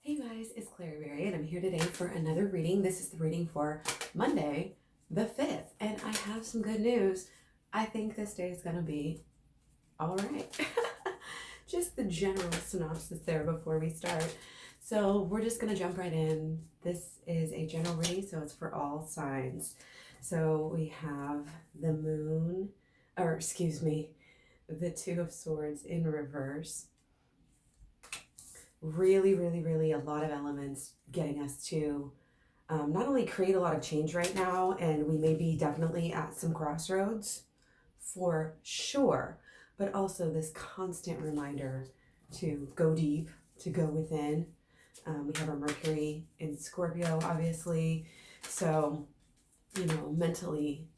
Hey guys, it's KlaireeBerry and I'm here today for another reading. This is the reading for Monday, the 5th, and I have some good news. I think this day is going to be all right. Just the general synopsis there before we start. So we're just going to jump right in. This is a general reading, so it's for all signs. So we have the moon, the Two of Swords in reverse. Really a lot of elements getting us to not only create a lot of change right now, and we may be definitely at some crossroads for sure, but also this constant reminder to go deep, to go within. We have our Mercury in Scorpio, obviously, so mentally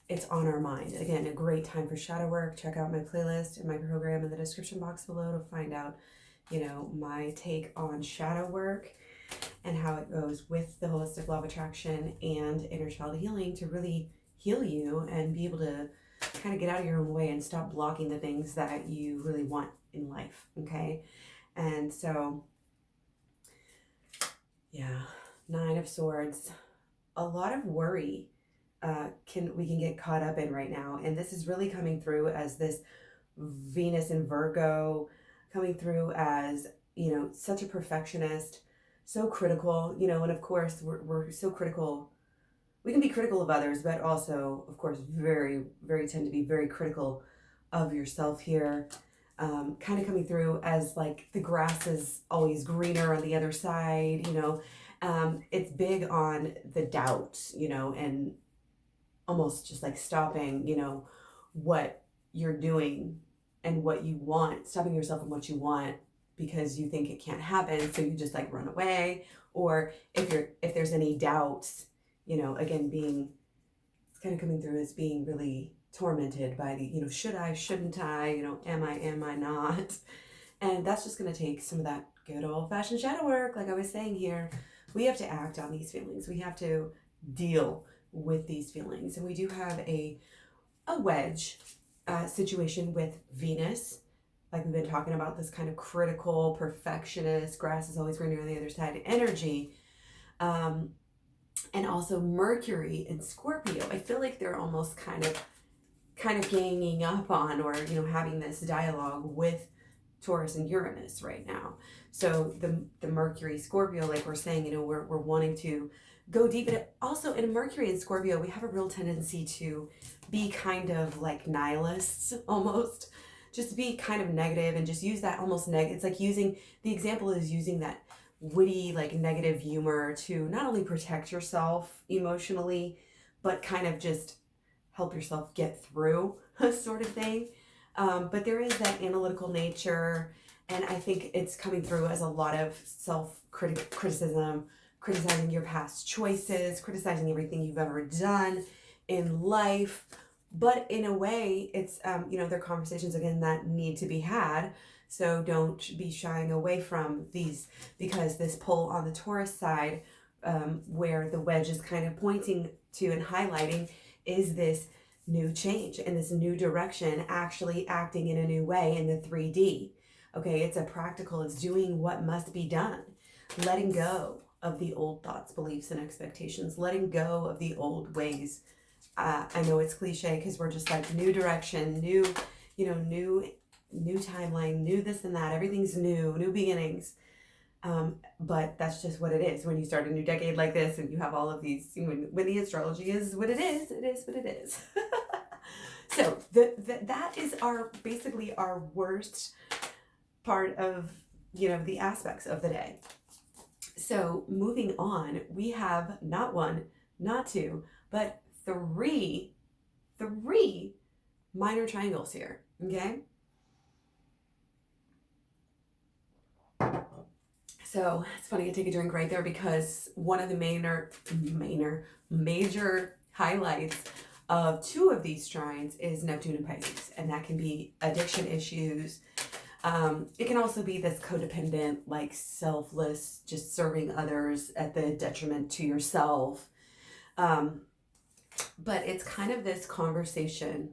it's on our mind. Again, a great time for shadow work. Check out my playlist and my program in the description box below to find out my take on shadow work and how it goes with the holistic law of attraction and inner child healing to really heal you and be able to kind of get out of your own way and stop blocking the things that you really want in life. Okay. And so, yeah, Nine of Swords, a lot of worry we can get caught up in right now. And this is really coming through as this Venus in Virgo, coming through as, such a perfectionist, so critical, and of course we're so critical. We can be critical of others, but also, of course, very, very tend to be very critical of yourself here. Kind of coming through as like the grass is always greener on the other side, it's big on the doubt, and almost just like stopping, what you're doing and what you want, stopping yourself from what you want because you think it can't happen, so you just like run away. Or if there's any doubts, again, it's kind of coming through as being really tormented by the, should I, shouldn't I, am I not? And that's just going to take some of that good old-fashioned shadow work. Like I was saying here, we have to act on these feelings. We have to deal with these feelings. And we do have a wedge situation with Venus, like we've been talking about, this kind of critical, perfectionist, grass is always greener on the other side energy, and also Mercury in Scorpio. I feel like they're almost kind of ganging up on, or having this dialogue with Taurus and Uranus right now. So the Mercury Scorpio, like we're saying, we're wanting to go deep. And also in Mercury and Scorpio, we have a real tendency to be kind of like nihilists almost, just be kind of negative and just use that almost it's like using that witty, like negative humor to not only protect yourself emotionally, but kind of just help yourself get through a sort of thing. But there is that analytical nature, and I think it's coming through as a lot of self-criticism, criticizing your past choices, criticizing everything you've ever done in life. But in a way, it's, they're conversations, again, that need to be had. So don't be shying away from these, because this pull on the Taurus side, where the wedge is kind of pointing to and highlighting, is this new change and this new direction, actually acting in a new way in the 3D. Okay, it's it's doing what must be done, letting go of the old thoughts, beliefs, and expectations, letting go of the old ways. I know it's cliche because we're just like new direction, new timeline, new this and that. Everything's new beginnings. But that's just what it is when you start a new decade like this, and you have all of these. When the astrology is what it is what it is. So that is basically our worst part of the aspects of the day. So moving on, we have not one, not two, but three minor triangles here. Okay. So it's funny, I take a drink right there, because one of the major highlights of two of these trines is Neptune and Pisces, and that can be addiction issues. It can also be this codependent, like selfless, just serving others at the detriment to yourself. But it's kind of this conversation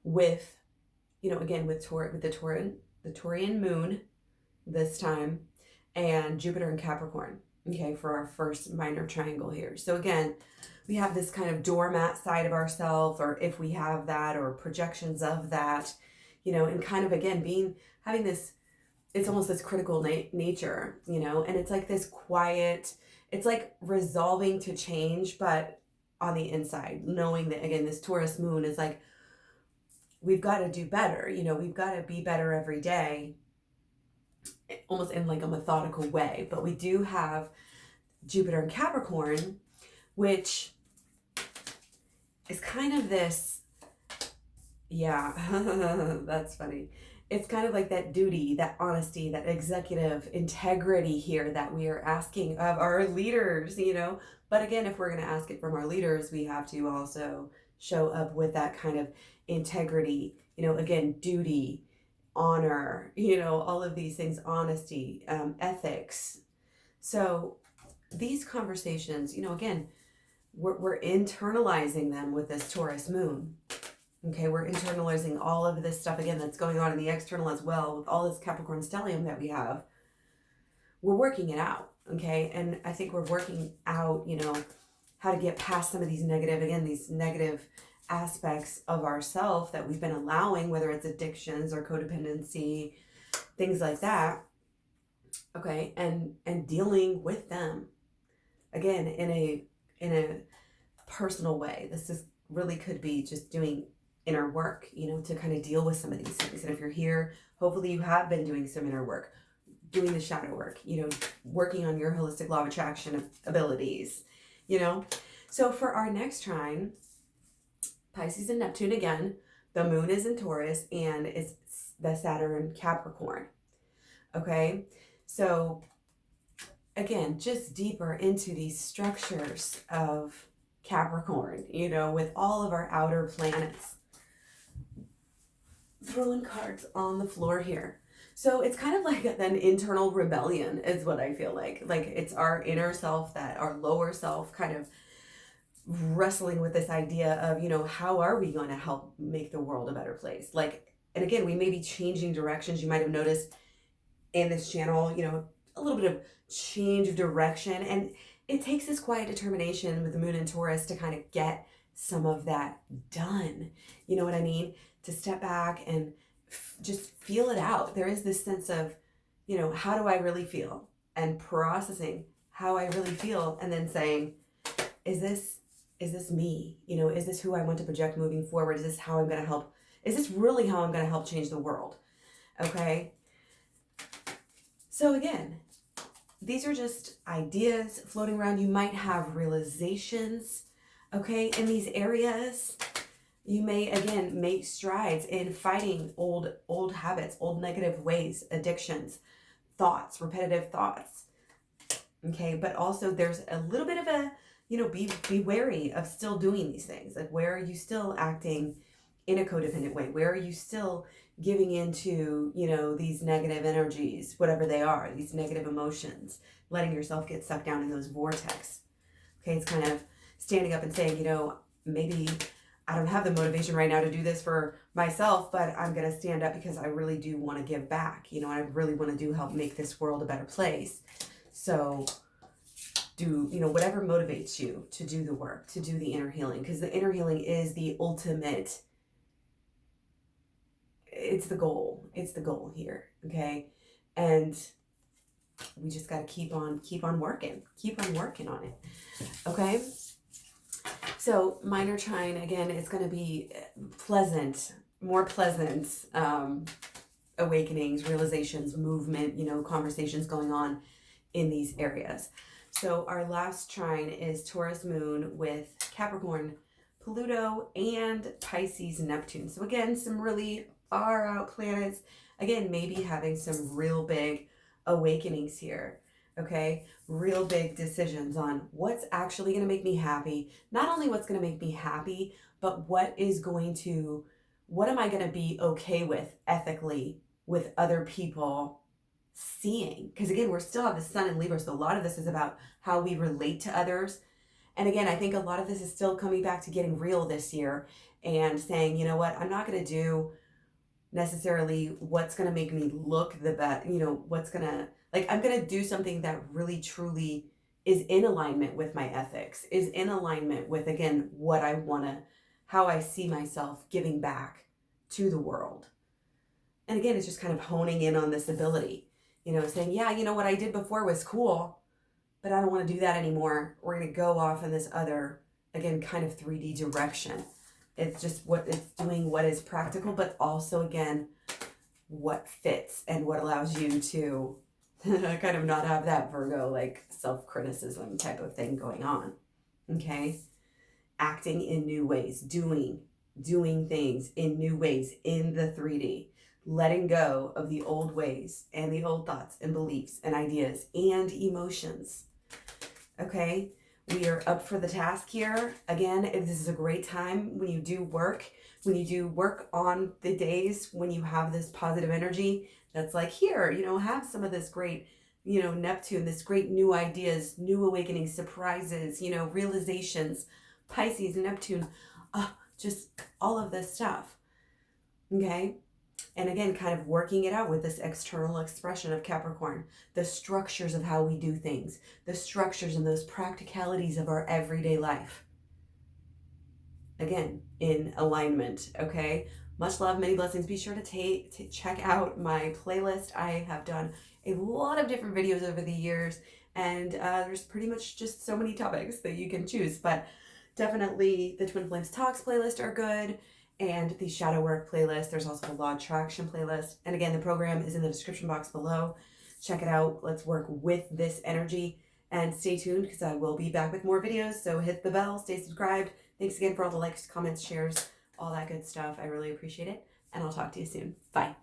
with, again, with the Taurian moon this time, and Jupiter in Capricorn, okay, for our first minor triangle here. So again, we have this kind of doormat side of ourselves, or if we have that, or projections of that, and kind of, again, having this, it's almost this critical nature, and it's like this quiet, it's like resolving to change, but on the inside, knowing that, again, this Taurus moon is like, we've got to do better, we've got to be better every day, almost in like a methodical way. But we do have Jupiter in Capricorn, which is kind of this, yeah, that's funny. It's kind of like that duty, that honesty, that executive integrity here that we are asking of our leaders, But again, if we're going to ask it from our leaders, we have to also show up with that kind of integrity, again, duty, honor, all of these things, honesty, ethics. So these conversations, again, we're internalizing them with this Taurus moon. Okay, we're internalizing all of this stuff, again, that's going on in the external as well, with all this Capricorn stellium that we have. We're working it out, okay? And I think we're working out, how to get past some of these negative aspects of ourself that we've been allowing, whether it's addictions or codependency, things like that, okay? And dealing with them, again, in a personal way. This is really could be just doing inner work, to kind of deal with some of these things. And if you're here, hopefully you have been doing some inner work, doing the shadow work, working on your holistic law of attraction abilities, So for our next trine, Pisces and Neptune again, the moon is in Taurus and it's the Saturn Capricorn. Okay, so again, just deeper into these structures of Capricorn, with all of our outer planets. Throwing cards on the floor here. So it's kind of like an internal rebellion is what I feel like. Like it's our inner self, that our lower self kind of wrestling with this idea of, how are we going to help make the world a better place? Like, and again, we may be changing directions. You might have noticed in this channel, a little bit of change of direction. And it takes this quiet determination with the moon in Taurus to kind of get some of that done. You know what I mean? To step back and just feel it out. There is this sense of, how do I really feel? And processing how I really feel, and then saying, is this me? Is this who I want to project moving forward? Is this how I'm going to help? Is this really how I'm going to help change the world? Okay. So again, these are just ideas floating around. You might have realizations, okay, in these areas. You may, again, make strides in fighting old habits, old negative ways, addictions, thoughts, repetitive thoughts. Okay, but also there's a little bit of a, be wary of still doing these things. Like, where are you still acting in a codependent way? Where are you still giving into, these negative energies, whatever they are, these negative emotions, letting yourself get sucked down in those vortex? Okay, it's kind of standing up and saying, maybe I don't have the motivation right now to do this for myself, but I'm going to stand up because I really do want to give back, I really want to help make this world a better place. So do, whatever motivates you to do the work, to do the inner healing, because the inner healing is the ultimate, it's the goal here. Okay. And we just got to keep on working on it. Okay. So minor trine, again, it's going to be more pleasant awakenings, realizations, movement, conversations going on in these areas. So our last trine is Taurus moon with Capricorn, Pluto, and Pisces Neptune. So again, some really far out planets. Again, maybe having some real big awakenings here. Okay, real big decisions on what's actually going to make me happy. Not only what's going to make me happy, but what am I going to be okay with ethically with other people seeing? Because again, we still have the sun in Libra, so a lot of this is about how we relate to others. And again, I think a lot of this is still coming back to getting real this year and saying, I'm not going to do necessarily what's going to make me look the best, what's going to Like, I'm going to do something that really truly is in alignment with my ethics, is in alignment with, again, what I want to, how I see myself giving back to the world. And again, it's just kind of honing in on this ability, saying, yeah, what I did before was cool, but I don't want to do that anymore. We're going to go off in this other, again, kind of 3D direction. It's just it's doing what is practical, but also, again, what fits and what allows you to kind of not have that Virgo, like, self-criticism type of thing going on. Okay? Acting in new ways, doing things in new ways in the 3D, letting go of the old ways and the old thoughts and beliefs and ideas and emotions. Okay? We are up for the task here. Again, this is a great time when you do work on the days when you have this positive energy that's like, here, have some of this great, Neptune, this great new ideas, new awakenings, surprises, realizations, Pisces, Neptune, just all of this stuff. Okay? And again, kind of working it out with this external expression of Capricorn, the structures of how we do things, the structures and those practicalities of our everyday life. Again, in alignment, okay? Much love, many blessings. Be sure to check out my playlist. I have done a lot of different videos over the years, and there's pretty much just so many topics that you can choose, but definitely the Twin Flames Talks playlist are good, and the Shadow Work playlist. There's also a Law of Attraction playlist. And again, the program is in the description box below. Check it out. Let's work with this energy, and stay tuned because I will be back with more videos. So hit the bell, stay subscribed. Thanks again for all the likes, comments, shares, all that good stuff. I really appreciate it. And I'll talk to you soon. Bye.